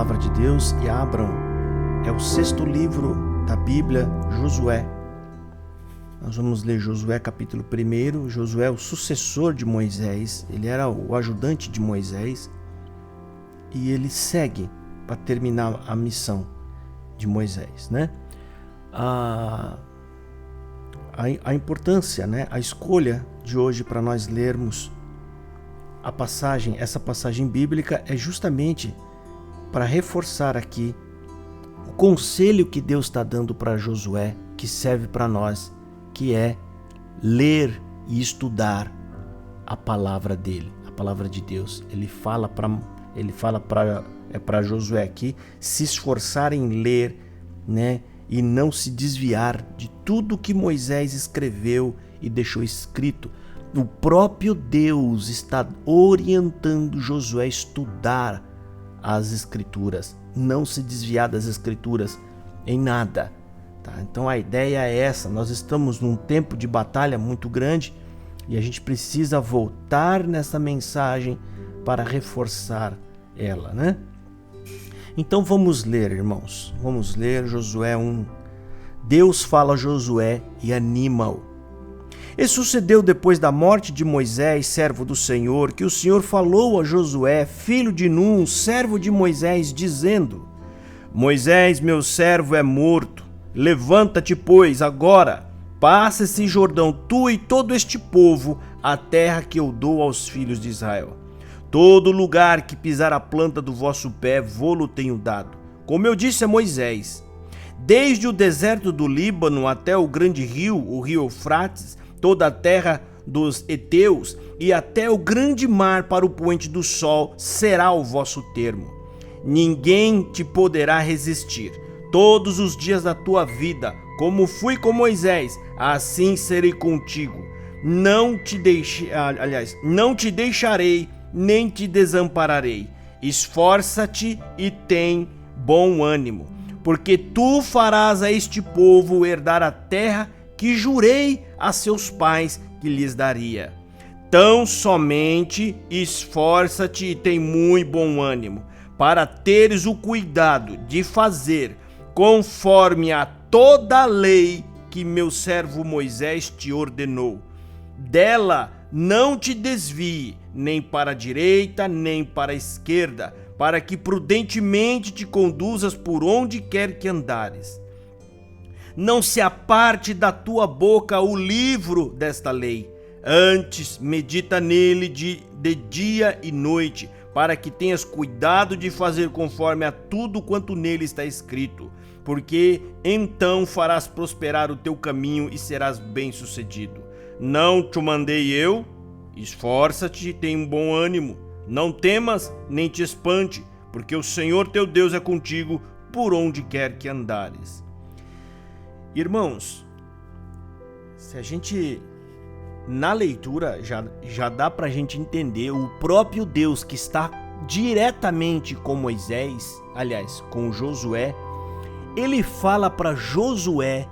palavra de Deus e abram. É o 6º livro da Bíblia, Josué. Nós vamos ler Josué capítulo 1. Josué é o sucessor de Moisés, ele era o ajudante de Moisés e ele segue para terminar a missão de Moisés, né? A importância, né? A escolha de hoje para nós lermos essa passagem bíblica é justamente para reforçar aqui o conselho que Deus está dando para Josué, que serve para nós, que é ler e estudar a palavra dele, a palavra de Deus. Ele fala para Josué aqui se esforçar em ler, né, e não se desviar de tudo que Moisés escreveu e deixou escrito. O próprio Deus está orientando Josué a estudar as Escrituras, não se desviar das Escrituras em nada. Tá? Então a ideia é essa, nós estamos num tempo de batalha muito grande e a gente precisa voltar nessa mensagem para reforçar ela, né? Então vamos ler, irmãos, vamos ler Josué 1. Deus fala a Josué e anima-o. E sucedeu depois da morte de Moisés, servo do Senhor, que o Senhor falou a Josué, filho de Num, servo de Moisés, dizendo: Moisés, meu servo, é morto. Levanta-te, pois, agora, passa esse Jordão, tu e todo este povo, a terra que eu dou aos filhos de Israel. Todo lugar que pisar a planta do vosso pé, vô-lo tenho dado, como eu disse a Moisés. Desde o deserto do Líbano até o grande rio, o rio Eufrates, toda a terra dos heteus e até o grande mar para o poente do sol será o vosso termo. Ninguém te poderá resistir. Todos os dias da tua vida, como fui com Moisés, assim serei contigo. Não te deixarei, nem te desampararei. Esforça-te e tem bom ânimo, porque tu farás a este povo herdar a terra que jurei a seus pais que lhes daria. Tão somente esforça-te e tem muito bom ânimo, para teres o cuidado de fazer conforme a toda a lei que meu servo Moisés te ordenou. Dela não te desvie, nem para a direita, nem para a esquerda, para que prudentemente te conduzas por onde quer que andares. Não se aparte da tua boca o livro desta lei. Antes, medita nele de dia e noite, para que tenhas cuidado de fazer conforme a tudo quanto nele está escrito, porque então farás prosperar o teu caminho e serás bem-sucedido. Não te mandei eu? Esforça-te e tem um bom ânimo. Não temas nem te espante, porque o Senhor teu Deus é contigo por onde quer que andares. Irmãos, se a gente, na leitura, já dá pra gente entender o próprio Deus que está diretamente com Moisés, aliás, com Josué, ele fala para Josué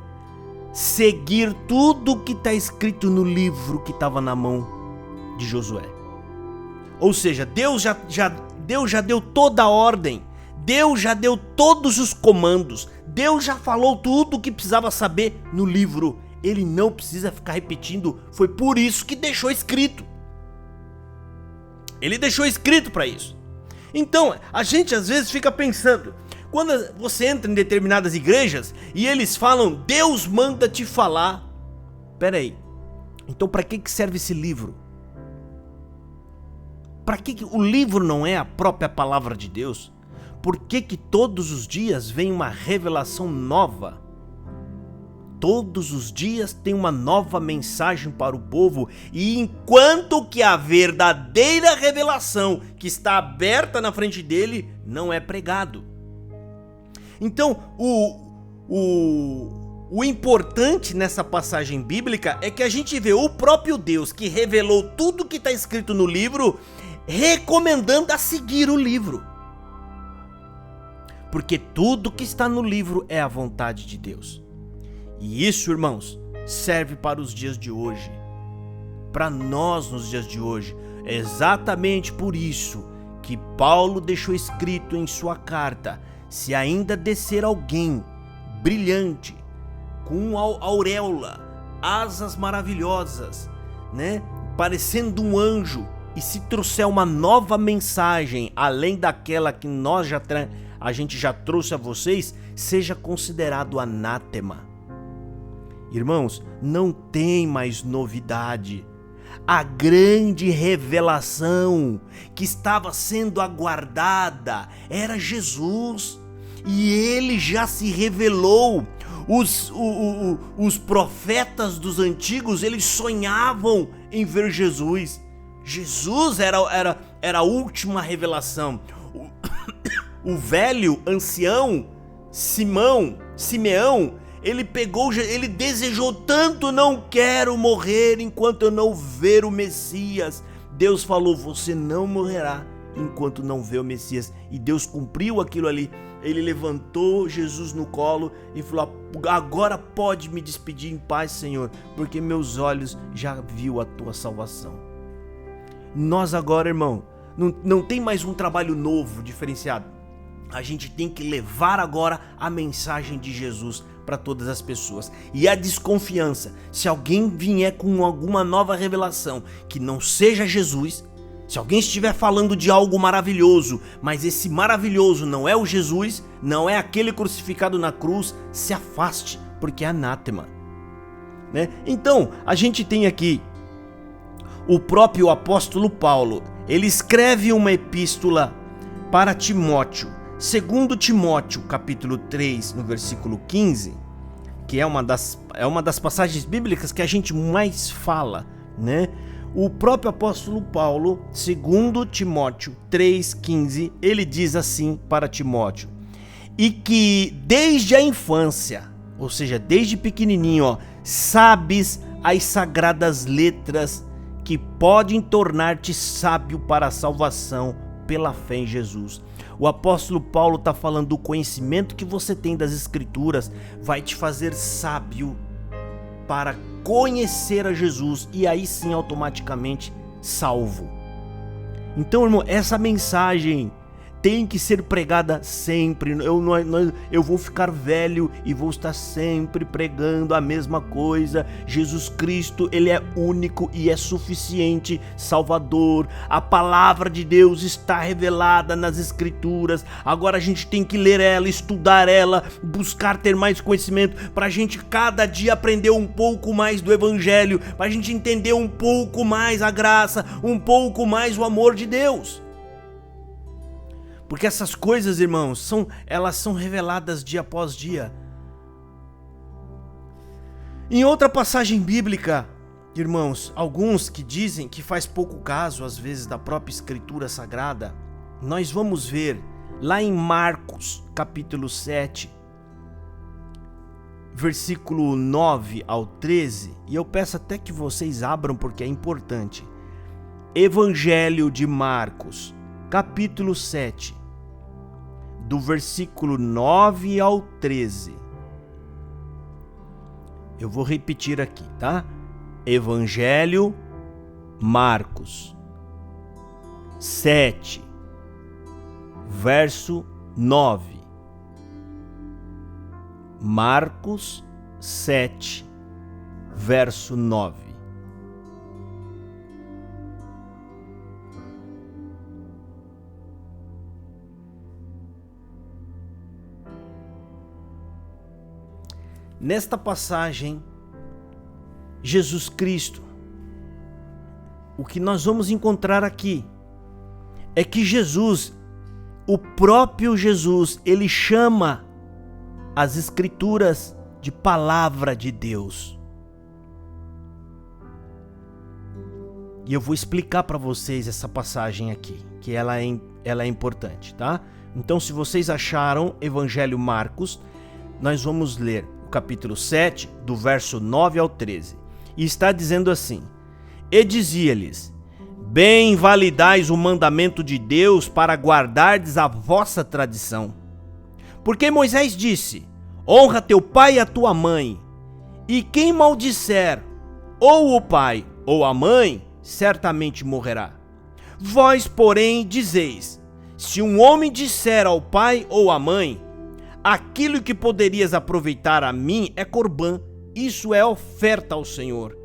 seguir tudo que está escrito no livro que estava na mão de Josué. Ou seja, Deus já deu toda a ordem, Deus já deu todos os comandos, Deus já falou tudo o que precisava saber no livro. Ele não precisa ficar repetindo, foi por isso que deixou escrito. Ele deixou escrito para isso. Então, a gente às vezes fica pensando, quando você entra em determinadas igrejas e eles falam, Deus manda te falar. Pera aí, então para que serve esse livro? Para que o livro não é a própria palavra de Deus? Por que todos os dias vem uma revelação nova? Todos os dias tem uma nova mensagem para o povo, e enquanto que a verdadeira revelação que está aberta na frente dele não é pregado. Então, o importante nessa passagem bíblica é que a gente vê o próprio Deus que revelou tudo que está escrito no livro, recomendando a seguir o livro. Porque tudo que está no livro é a vontade de Deus. E isso, irmãos, serve para os dias de hoje. Para nós nos dias de hoje. É exatamente por isso que Paulo deixou escrito em sua carta: se ainda descer alguém brilhante, com auréola, asas maravilhosas, né, parecendo um anjo, e se trouxer uma nova mensagem além daquela que a gente já trouxe a vocês, seja considerado anátema. Irmãos, não tem mais novidade. A grande revelação que estava sendo aguardada era Jesus, e ele já se revelou. Os profetas dos antigos, eles sonhavam em ver Jesus. Jesus era a última revelação. O velho ancião Simeão, ele desejou tanto: não quero morrer enquanto eu não ver o Messias. Deus falou: você não morrerá enquanto não ver o Messias. E Deus cumpriu aquilo ali. Ele levantou Jesus no colo e falou: agora pode me despedir em paz, Senhor, porque meus olhos já viu a tua salvação. Nós agora, irmão, não tem mais um trabalho novo, diferenciado. A gente tem que levar agora a mensagem de Jesus para todas as pessoas. E a desconfiança, se alguém vier com alguma nova revelação que não seja Jesus, se alguém estiver falando de algo maravilhoso, mas esse maravilhoso não é o Jesus, não é aquele crucificado na cruz, se afaste, porque é anátema, né? Então, a gente tem aqui o próprio apóstolo Paulo. Ele escreve uma epístola para Timóteo, 2 Timóteo, capítulo 3, no versículo 15, que é uma das passagens bíblicas que a gente mais fala, né? O próprio apóstolo Paulo, 2 Timóteo 3,15, ele diz assim para Timóteo: e que desde a infância, ou seja, desde pequenininho, sabes as sagradas letras que podem tornar-te sábio para a salvação pela fé em Jesus. O apóstolo Paulo está falando do conhecimento que você tem das Escrituras vai te fazer sábio para conhecer a Jesus, e aí sim automaticamente salvo. Então, irmão, essa mensagem tem que ser pregada sempre. Eu vou ficar velho e vou estar sempre pregando a mesma coisa. Jesus Cristo, ele é único e é suficiente Salvador. A palavra de Deus está revelada nas Escrituras. Agora a gente tem que ler ela, estudar ela, buscar ter mais conhecimento, para a gente cada dia aprender um pouco mais do Evangelho, para a gente entender um pouco mais a graça, um pouco mais o amor de Deus. Porque essas coisas, irmãos, elas são reveladas dia após dia. Em outra passagem bíblica, irmãos, alguns que dizem que faz pouco caso, às vezes, da própria Escritura Sagrada, nós vamos ver lá em Marcos, capítulo 7, versículo 9 ao 13, e eu peço até que vocês abram porque é importante. Evangelho de Marcos, capítulo 7, do versículo 9 ao 13. Eu vou repetir aqui, tá? Evangelho Marcos 7, verso 9. Marcos 7, verso 9. Nesta passagem, Jesus Cristo, o que nós vamos encontrar aqui é que Jesus, o próprio Jesus, ele chama as Escrituras de palavra de Deus. E eu vou explicar para vocês essa passagem aqui, que ela é importante, tá? Então, se vocês acharam Evangelho Marcos, nós vamos ler capítulo 7, do verso 9 ao 13, e está dizendo assim: e dizia-lhes: bem validais o mandamento de Deus para guardardes a vossa tradição. Porque Moisés disse: honra teu pai e a tua mãe, e quem maldisser ou o pai ou a mãe, certamente morrerá. Vós, porém, dizeis: se um homem disser ao pai ou à mãe, aquilo que poderias aproveitar a mim é corbã, isso é oferta ao Senhor,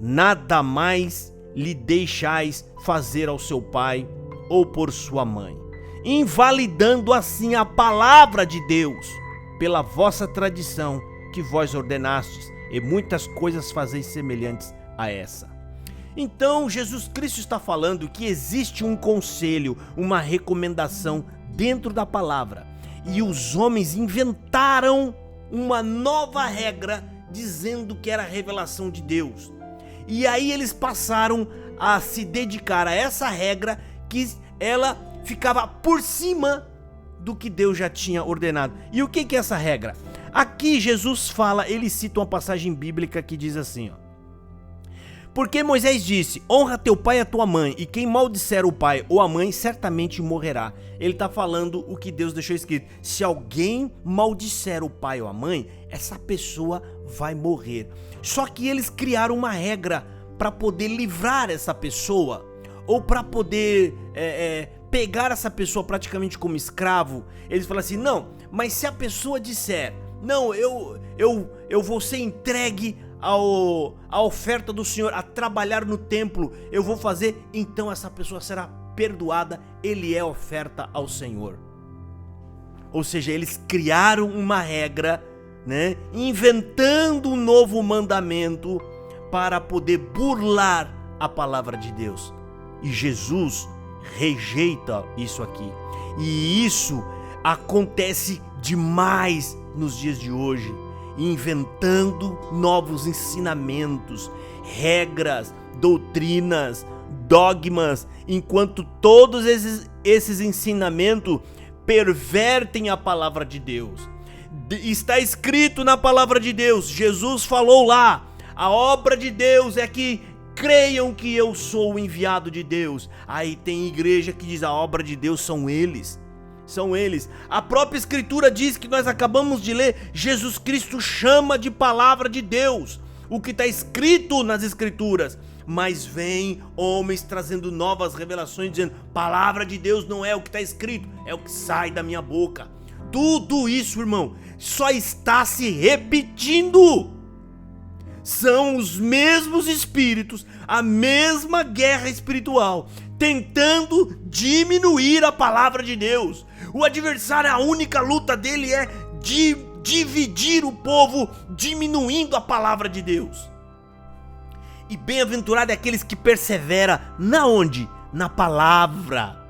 nada mais lhe deixais fazer ao seu pai ou por sua mãe, invalidando assim a palavra de Deus, pela vossa tradição que vós ordenastes, e muitas coisas fazeis semelhantes a essa. Então Jesus Cristo está falando que existe um conselho, uma recomendação dentro da palavra, e os homens inventaram uma nova regra dizendo que era a revelação de Deus. E aí eles passaram a se dedicar a essa regra, que ela ficava por cima do que Deus já tinha ordenado. E o que é essa regra? Aqui Jesus fala, ele cita uma passagem bíblica que diz assim, ó: porque Moisés disse: honra teu pai e a tua mãe, e quem maldisser o pai ou a mãe certamente morrerá. Ele está falando o que Deus deixou escrito: se alguém maldisser o pai ou a mãe, essa pessoa vai morrer. Só que eles criaram uma regra para poder livrar essa pessoa, ou para poder pegar essa pessoa praticamente como escravo. Eles falam assim: não, mas se a pessoa disser: não, eu vou ser entregue a oferta do Senhor, a trabalhar no templo, eu vou fazer, então essa pessoa será perdoada, ele é oferta ao Senhor. Ou seja, eles criaram uma regra, né, inventando um novo mandamento para poder burlar a palavra de Deus. E Jesus rejeita isso aqui. E isso acontece demais nos dias de hoje, inventando novos ensinamentos, regras, doutrinas, dogmas, enquanto todos esses ensinamentos pervertem a palavra de Deus. Está escrito na palavra de Deus, Jesus falou lá: a obra de Deus é que creiam que eu sou o enviado de Deus. Aí tem igreja que diz: a obra de Deus são eles. São eles. A própria escritura diz, que nós acabamos de ler, Jesus Cristo chama de palavra de Deus o que está escrito nas escrituras. Mas vem homens trazendo novas revelações, dizendo: palavra de Deus não é o que está escrito, é o que sai da minha boca. Tudo isso, irmão, só está se repetindo. São os mesmos espíritos, a mesma guerra espiritual, tentando diminuir a palavra de Deus. O adversário, a única luta dele é dividir o povo, diminuindo a palavra de Deus. E bem-aventurado é aqueles que perseveram na onde? Na palavra.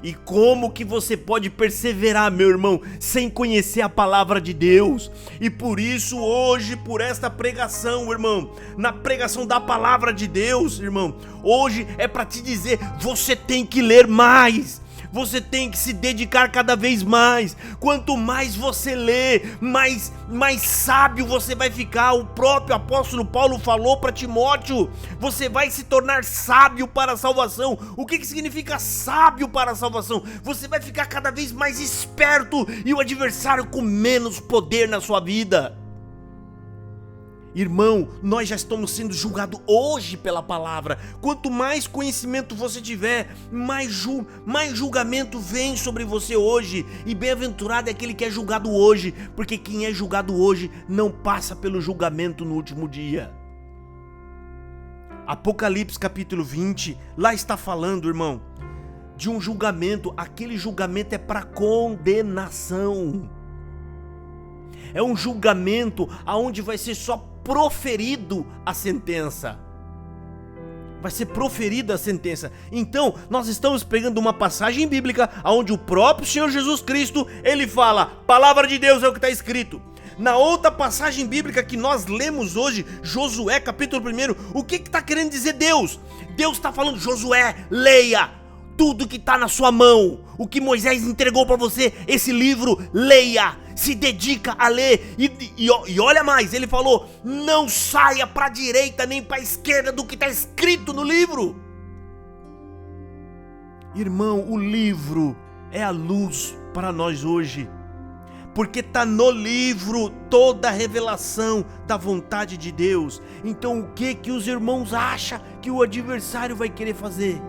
E como que você pode perseverar, meu irmão, sem conhecer a palavra de Deus? E por isso hoje, por esta pregação, irmão, na pregação da palavra de Deus, irmão, hoje é para te dizer: você tem que ler mais. Você tem que se dedicar cada vez mais. Quanto mais você lê, mais sábio você vai ficar. O próprio apóstolo Paulo falou para Timóteo: você vai se tornar sábio para a salvação. O que significa sábio para a salvação? Você vai ficar cada vez mais esperto e o adversário com menos poder na sua vida. Irmão, nós já estamos sendo julgados hoje pela palavra. Quanto mais conhecimento você tiver, mais julgamento vem sobre você hoje. E bem-aventurado é aquele que é julgado hoje, porque quem é julgado hoje não passa pelo julgamento no último dia. Apocalipse capítulo 20, lá está falando, irmão, de um julgamento. Aquele julgamento é para condenação. É um julgamento aonde vai ser só proferido a sentença. Vai ser proferida a sentença. Então, nós estamos pegando uma passagem bíblica onde o próprio Senhor Jesus Cristo, ele fala: palavra de Deus é o que está escrito. Na outra passagem bíblica que nós lemos hoje, Josué capítulo 1, o que está querendo dizer Deus? Deus está falando: Josué, leia tudo que está na sua mão. O que Moisés entregou para você, esse livro, leia. Se dedica a ler e olha mais, ele falou: não saia para a direita nem para a esquerda do que está escrito no livro. Irmão, o livro é a luz para nós hoje, porque está no livro toda a revelação da vontade de Deus. Então o que os irmãos acham que o adversário vai querer fazer?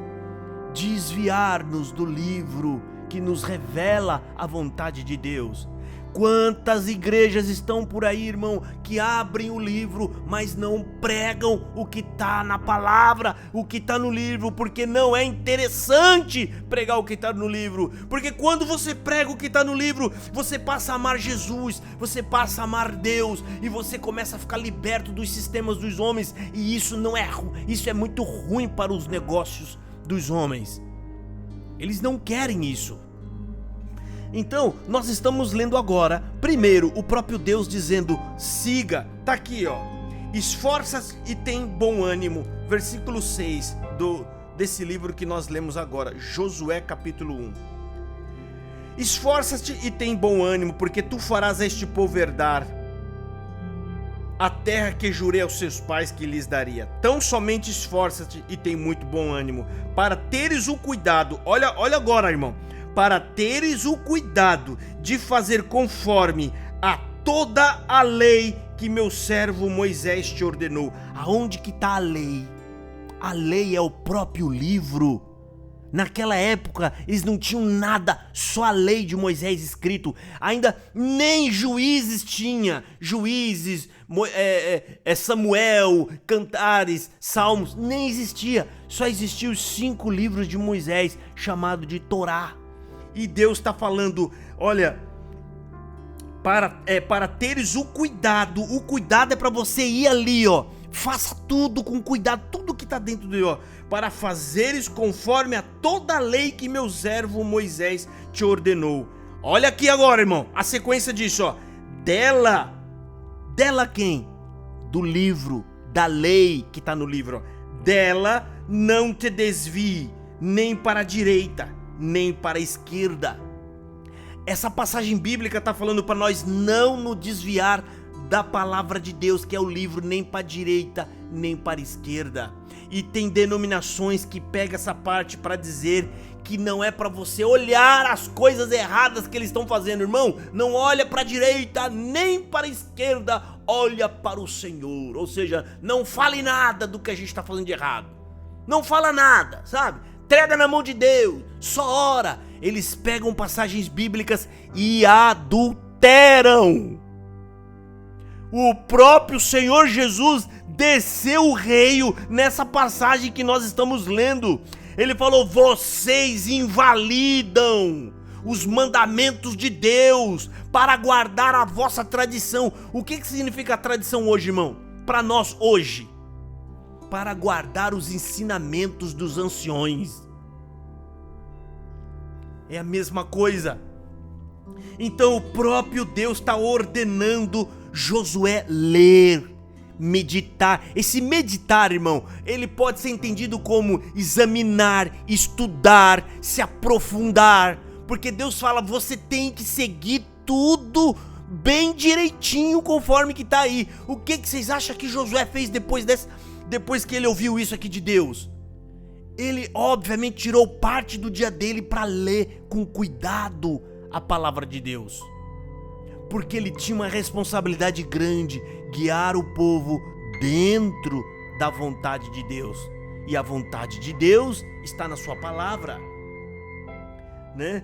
desviar-nos do livro que nos revela a vontade de Deus. Quantas igrejas estão por aí, irmão, que abrem o livro, mas não pregam o que está na palavra, o que está no livro, porque não é interessante pregar o que está no livro. Porque quando você prega o que está no livro, você passa a amar Jesus, você passa a amar Deus, e você começa a ficar liberto dos sistemas dos homens, e isso não é, isso é muito ruim para os negócios dos homens. Eles não querem isso. Então, nós estamos lendo agora, primeiro, o próprio Deus dizendo, siga, tá aqui ó, esforça-se e tem bom ânimo, versículo 6 desse livro que nós lemos agora, Josué capítulo 1. Esforça-te e tem bom ânimo, porque tu farás a este povo herdar a terra que jurei aos seus pais que lhes daria. Tão somente esforça-te e tem muito bom ânimo, para teres o cuidado, olha agora, irmão, para teres o cuidado de fazer conforme a toda a lei que meu servo Moisés te ordenou. Aonde que está a lei? A lei é o próprio livro. Naquela época eles não tinham nada, só a lei de Moisés escrito. Ainda nem juízes tinha. Juízes, Samuel, Cantares, Salmos, nem existia. Só existiam os 5 livros de Moisés, chamado de Torá. E Deus está falando, olha, para teres o cuidado é para você ir ali, ó, faça tudo com cuidado, tudo que está dentro dele, ó, para fazeres conforme a toda a lei que meu servo Moisés te ordenou. Olha aqui agora, irmão, a sequência disso, ó, dela quem? Do livro, da lei que está no livro, ó. Dela não te desvie, nem para a direita, nem para a esquerda. Essa passagem bíblica está falando para nós não nos desviar da palavra de Deus, que é o livro, nem para a direita, nem para a esquerda. E tem denominações que pegam essa parte para dizer que não é para você olhar as coisas erradas que eles estão fazendo, irmão. Não olha para a direita, nem para a esquerda, olha para o Senhor. Ou seja, não fale nada do que a gente está fazendo de errado. Não fala nada, sabe? Entrega na mão de Deus, só ora. Eles pegam passagens bíblicas e adulteram. O próprio Senhor Jesus desceu o reio nessa passagem que nós estamos lendo. Ele falou, vocês invalidam os mandamentos de Deus para guardar a vossa tradição. O que significa a tradição hoje, irmão? Para nós hoje, para guardar os ensinamentos dos anciões. É a mesma coisa. Então o próprio Deus está ordenando Josué ler, meditar. Esse meditar, irmão, ele pode ser entendido como examinar, estudar, se aprofundar. Porque Deus fala, você tem que seguir tudo bem direitinho conforme que está aí. O que vocês acham que Josué fez depois que ele ouviu isso aqui de Deus? Ele obviamente tirou parte do dia dele para ler com cuidado a palavra de Deus, porque ele tinha uma responsabilidade grande, guiar o povo dentro da vontade de Deus, e a vontade de Deus está na sua palavra, né?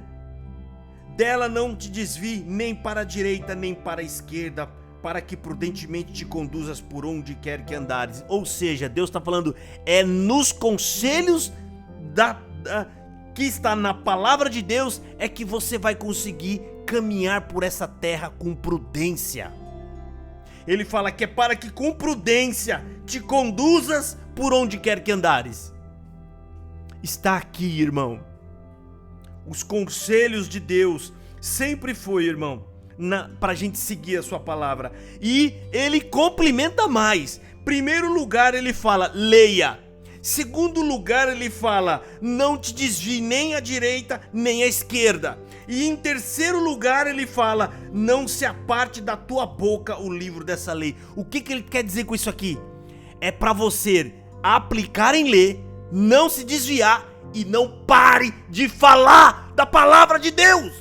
Dela não te desvie nem para a direita nem para a esquerda, para que prudentemente te conduzas por onde quer que andares. Ou seja, Deus está falando, é nos conselhos que está na palavra de Deus, é que você vai conseguir caminhar por essa terra com prudência. Ele fala que é para que com prudência te conduzas por onde quer que andares. Está aqui, irmão. Os conselhos de Deus sempre foi, irmão, para a gente seguir a sua palavra. E ele complementa mais. Primeiro lugar ele fala, leia. Segundo lugar ele fala, não te desvie nem à direita nem à esquerda. E em terceiro lugar ele fala, não se aparte da tua boca o livro dessa lei. O que ele quer dizer com isso aqui? É para você aplicar em ler, não se desviar e não pare de falar da palavra de Deus.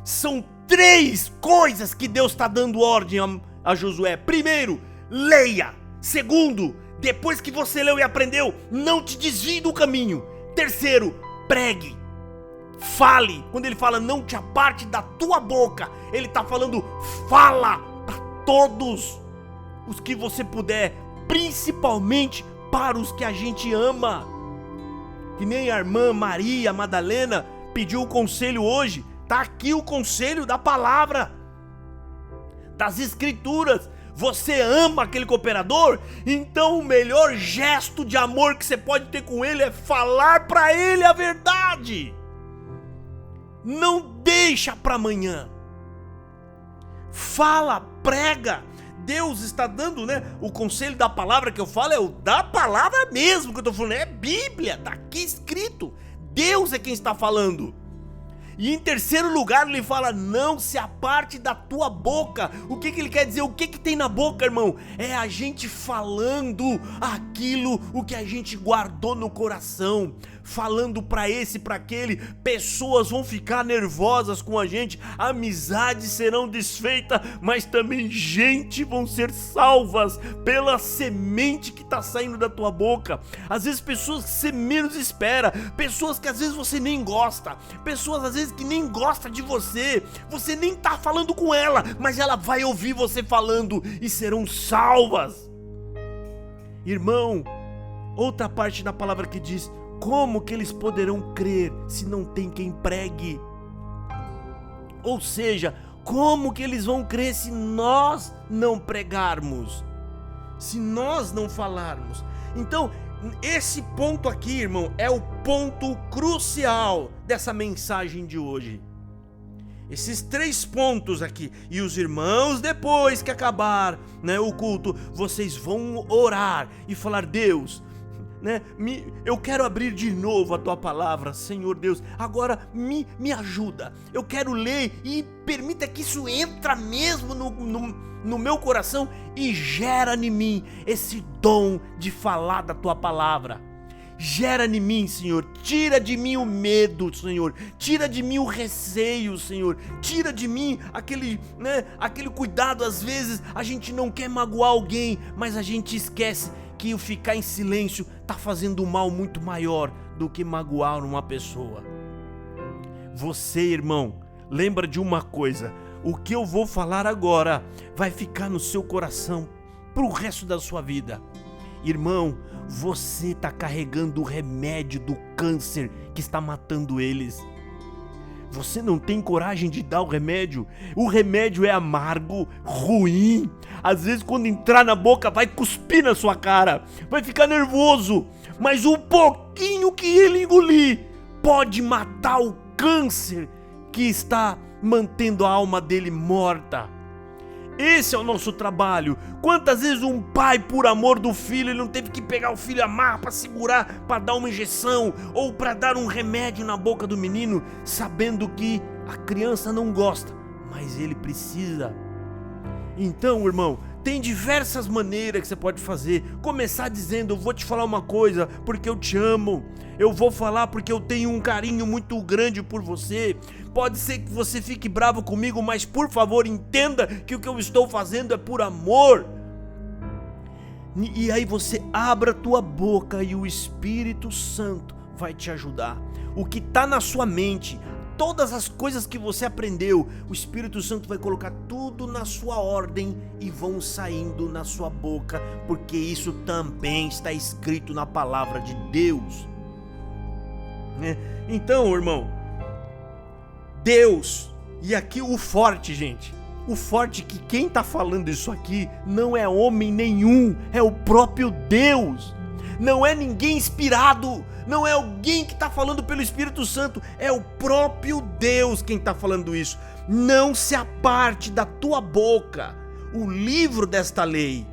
São 3 coisas que Deus está dando ordem a Josué. Primeiro, leia. Segundo, Depois que você leu e aprendeu, não te desvie do caminho. Terceiro, pregue. Fale. Quando ele fala não te aparte da tua boca, ele está falando fala para todos os que você puder, principalmente para os que a gente ama. Que nem a irmã Maria Madalena pediu o conselho hoje. Tá aqui o conselho da palavra, das escrituras. Você ama aquele cooperador? Então o melhor gesto de amor que você pode ter com ele é falar para ele a verdade. Não deixa para amanhã. Fala, prega. Deus está dando, o conselho da palavra que eu falo é o da palavra mesmo que eu estou falando. É Bíblia, está aqui escrito. Deus é quem está falando. E em terceiro lugar ele fala, não se aparte da tua boca. O que ele quer dizer? O que tem na boca, irmão? É a gente falando aquilo, o que a gente guardou no coração. Falando pra esse, pra aquele. Pessoas vão ficar nervosas com a gente, amizades serão desfeitas, mas também gente vão ser salvas pela semente que tá saindo da tua boca. Às vezes pessoas que você menos espera, pessoas que às vezes você nem gosta, pessoas às vezes que nem gosta de você, você nem tá falando com ela, mas ela vai ouvir você falando e serão salvas. Irmão, outra parte da palavra que diz, como que eles poderão crer se não tem quem pregue? Ou seja, como que eles vão crer se nós não pregarmos? Se nós não falarmos? Então, esse ponto aqui, irmão, é o ponto crucial dessa mensagem de hoje. Esses 3 pontos aqui. E os irmãos, depois que acabar, o culto, vocês vão orar e falar, Deus, eu quero abrir de novo a tua palavra, Senhor Deus. Agora me ajuda. Eu quero ler e permita que isso entre mesmo no meu coração e gera em mim esse dom de falar da tua palavra. Gera em mim, Senhor. Tira de mim o medo, Senhor. Tira de mim o receio, Senhor. Tira de mim aquele cuidado. Às vezes a gente não quer magoar alguém, mas a gente esquece que o ficar em silêncio está fazendo um mal muito maior do que magoar uma pessoa. Você, irmão, lembra de uma coisa: o que eu vou falar agora vai ficar no seu coração pro resto da sua vida. Irmão, você está carregando o remédio do câncer que está matando eles. Você não tem coragem de dar o remédio? O remédio é amargo, ruim. Às vezes quando entrar na boca vai cuspir na sua cara, vai ficar nervoso. Mas o pouquinho que ele engolir pode matar o câncer que está mantendo a alma dele morta. Esse é o nosso trabalho. Quantas vezes um pai, por amor do filho, ele não teve que pegar o filho amarrar para segurar, para dar uma injeção ou para dar um remédio na boca do menino, sabendo que a criança não gosta, mas ele precisa. Então, irmão, tem diversas maneiras que você pode fazer. Começar dizendo, eu vou te falar uma coisa porque eu te amo. Eu vou falar porque eu tenho um carinho muito grande por você. Pode ser que você fique bravo comigo, mas por favor entenda que o que eu estou fazendo é por amor. E aí você abra a tua boca e o Espírito Santo vai te ajudar. O que está na sua mente, todas as coisas que você aprendeu, o Espírito Santo vai colocar tudo na sua ordem e vão saindo na sua boca, porque isso também está escrito na palavra de Deus. Então, irmão, Deus, e aqui o forte, gente, o forte é que quem está falando isso aqui não é homem nenhum, é o próprio Deus. Não é ninguém inspirado, não é alguém que está falando pelo Espírito Santo, é o próprio Deus quem está falando isso. Não se aparte da tua boca o livro desta lei,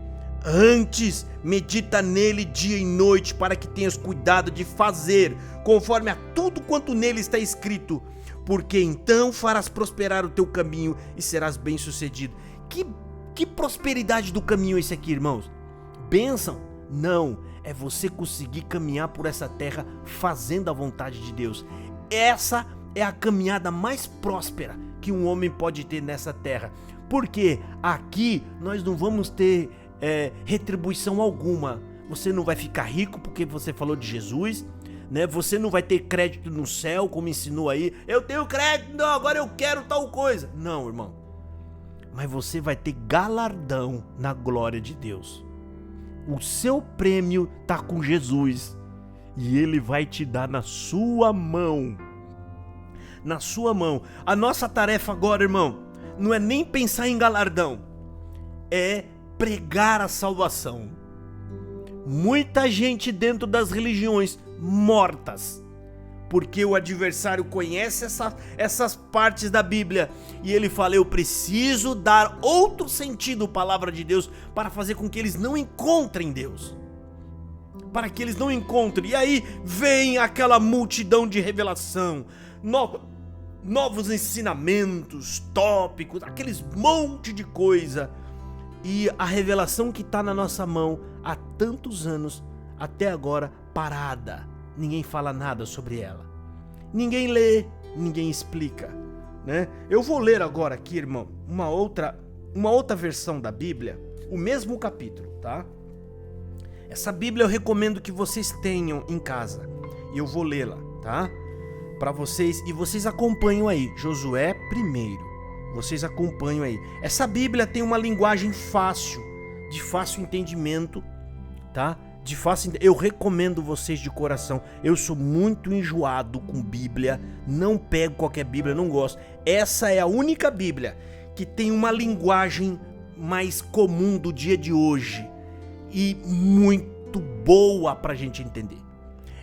antes medita nele dia e noite, para que tenhas cuidado de fazer conforme a tudo quanto nele está escrito, porque então farás prosperar o teu caminho e serás bem-sucedido. Que prosperidade do caminho é esse aqui, irmãos? Bênção? Não, é você conseguir caminhar por essa terra fazendo a vontade de Deus. Essa é a caminhada mais próspera que um homem pode ter nessa terra, porque aqui nós não vamos ter retribuição alguma, você não vai ficar rico porque você falou de Jesus, né? Você não vai ter crédito no céu, como ensinou aí. Eu tenho crédito, não, agora eu quero tal coisa. Não, irmão. Mas você vai ter galardão na glória de Deus. O seu prêmio tá com Jesus e Ele vai te dar na sua mão. Na sua mão. A nossa tarefa agora, irmão, não é nem pensar em galardão, é pregar a salvação. Muita gente dentro das religiões mortas, porque o adversário conhece essas partes da Bíblia e ele fala: eu preciso dar outro sentido à palavra de Deus para fazer com que eles não encontrem Deus, para que eles não encontrem. E aí vem aquela multidão de revelação, novos ensinamentos, tópicos, aqueles monte de coisa, e a revelação que está na nossa mão há tantos anos, até agora parada, ninguém fala nada sobre ela, ninguém lê, ninguém explica, né? Eu vou ler agora aqui, irmão, uma outra versão da Bíblia, o mesmo capítulo, tá? Essa Bíblia eu recomendo que vocês tenham em casa, e eu vou lê-la, tá? Para vocês, e vocês acompanham aí, Josué 1, vocês acompanham aí. Essa Bíblia tem uma linguagem fácil, de fácil entendimento, tá? Eu recomendo vocês de coração. Eu sou muito enjoado com Bíblia, não pego qualquer Bíblia, não gosto. Essa é a única Bíblia que tem uma linguagem mais comum do dia de hoje e muito boa pra gente entender.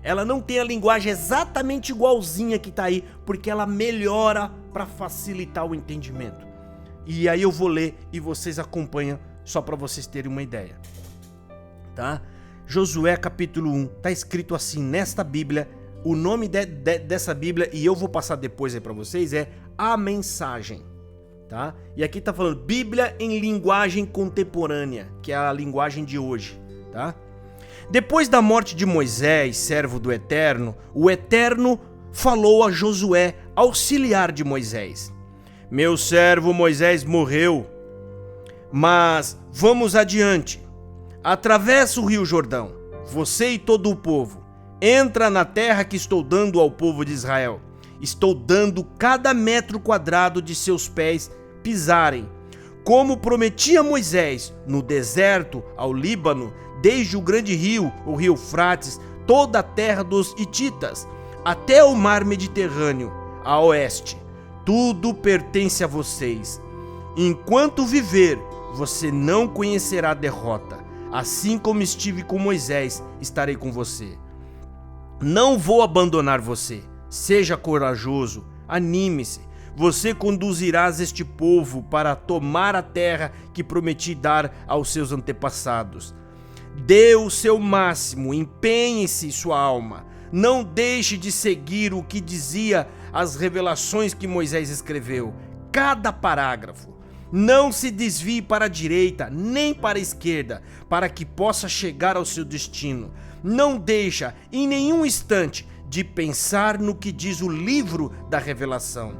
Ela não tem a linguagem exatamente igualzinha que tá aí, porque ela melhora para facilitar o entendimento. E aí eu vou ler e vocês acompanham, só para vocês terem uma ideia, tá? Josué capítulo 1, tá escrito assim nesta Bíblia. O nome dessa Bíblia, e eu vou passar depois aí para vocês, é A Mensagem, tá? E aqui tá falando Bíblia em linguagem contemporânea, que é a linguagem de hoje, tá? Depois da morte de Moisés, servo do Eterno, o Eterno falou a Josué, auxiliar de Moisés: meu servo Moisés morreu, mas vamos adiante. Atravessa o rio Jordão, você e todo o povo. Entra na terra que estou dando ao povo de Israel. Estou dando cada metro quadrado de seus pés pisarem, como prometi a Moisés, no deserto, ao Líbano, desde o grande rio, o rio Eufrates, toda a terra dos Hititas, até o mar Mediterrâneo, a oeste. Tudo pertence a vocês. Enquanto viver, você não conhecerá derrota. Assim como estive com Moisés, estarei com você. Não vou abandonar você. Seja corajoso, anime-se. Você conduzirás este povo para tomar a terra que prometi dar aos seus antepassados. Dê o seu máximo, empenhe-se sua alma. Não deixe de seguir o que dizia as revelações que Moisés escreveu. Cada parágrafo. Não se desvie para a direita nem para a esquerda, para que possa chegar ao seu destino. Não deixa em nenhum instante de pensar no que diz o livro da revelação.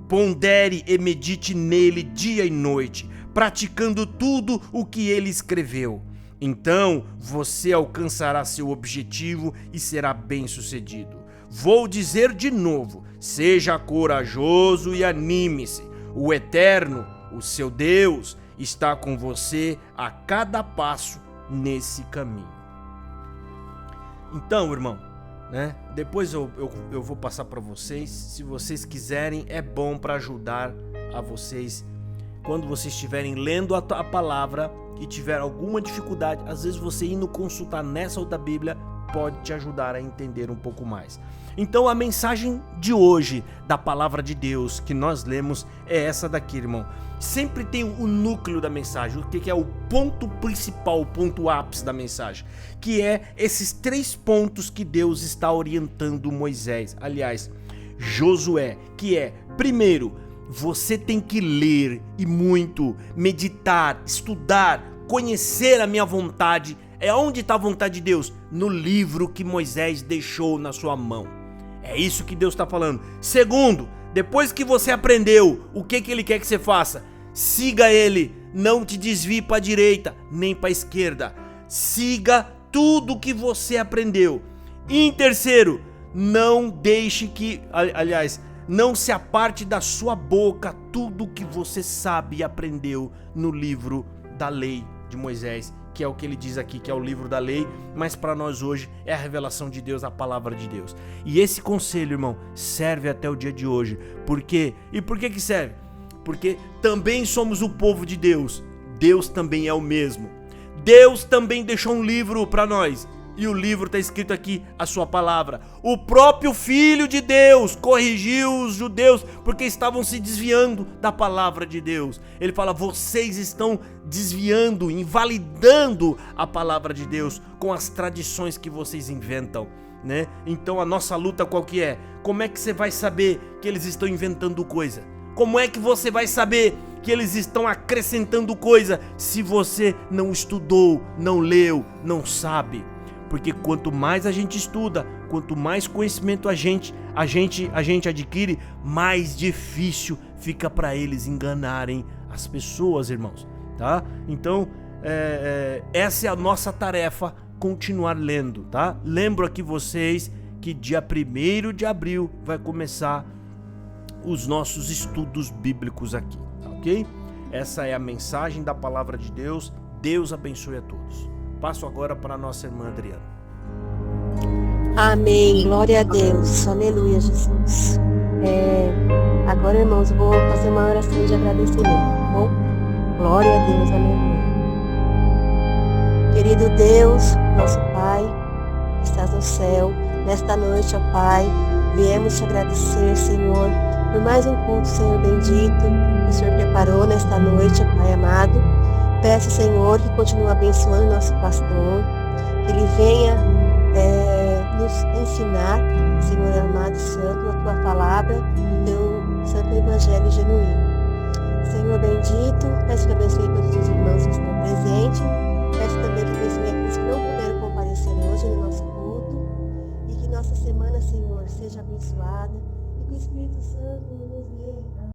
Pondere e medite nele dia e noite, praticando tudo o que ele escreveu. Então você alcançará seu objetivo e será bem-sucedido. Vou dizer de novo: seja corajoso e anime-se. O Eterno, o seu Deus, está com você a cada passo nesse caminho. Então, irmão, né? Depois eu vou passar para vocês. Se vocês quiserem, é bom para ajudar a vocês. Quando vocês estiverem lendo a palavra e tiver alguma dificuldade, às vezes você indo consultar nessa outra Bíblia pode te ajudar a entender um pouco mais. Então a mensagem de hoje da palavra de Deus que nós lemos é essa daqui, irmão. Sempre tem o núcleo da mensagem, o que é o ponto principal, o ponto ápice da mensagem, que é esses 3 pontos que Deus está orientando Moisés, aliás, Josué, que é, primeiro, você tem que ler e muito, meditar, estudar, conhecer a minha vontade. É onde está a vontade de Deus? No livro que Moisés deixou na sua mão. É isso que Deus está falando. Segundo, depois que você aprendeu o que Ele quer que você faça, siga Ele, não te desvie para a direita nem para a esquerda. Siga tudo que você aprendeu. E em terceiro, não deixe que, aliás, não se aparte da sua boca tudo que você sabe e aprendeu no livro da lei de Moisés, que é o que ele diz aqui, que é o livro da lei, mas para nós hoje é a revelação de Deus, a palavra de Deus. E esse conselho, irmão, serve até o dia de hoje. Por quê? E por que serve? Porque também somos o povo de Deus. Deus também é o mesmo. Deus também deixou um livro para nós. E o livro está escrito aqui, a sua palavra. O próprio Filho de Deus corrigiu os judeus porque estavam se desviando da palavra de Deus. Ele fala, vocês estão desviando, invalidando a palavra de Deus com as tradições que vocês inventam, né? Então a nossa luta qual que é? Como é que você vai saber que eles estão inventando coisa? Como é que você vai saber que eles estão acrescentando coisa se você não estudou, não leu, não sabe? Porque quanto mais a gente estuda, quanto mais conhecimento a gente adquire, mais difícil fica para eles enganarem as pessoas, irmãos, tá? Então, essa é a nossa tarefa, continuar lendo, tá? Lembro aqui vocês que dia 1º de abril vai começar os nossos estudos bíblicos aqui, tá ok? Essa é a mensagem da palavra de Deus. Deus abençoe a todos. Passo agora para a nossa irmã Adriana. Amém, glória a Deus, aleluia, Jesus. Agora, irmãos, eu vou fazer uma oração de agradecimento, tá bom? Glória a Deus, aleluia. Querido Deus, nosso Pai, que estás no céu, nesta noite, ó Pai, viemos te agradecer, Senhor, por mais um culto, Senhor bendito, que o Senhor preparou nesta noite, ó Pai amado. Peço, Senhor, que continue abençoando nosso pastor, que ele venha nos ensinar, Senhor amado e santo, a tua palavra, o teu santo evangelho genuíno. Senhor bendito, peço que abençoe todos os irmãos que estão presentes, peço também que abençoe aqueles que não puderam comparecer hoje no nosso culto, e que nossa semana, Senhor, seja abençoada, e que o Espírito Santo nos guie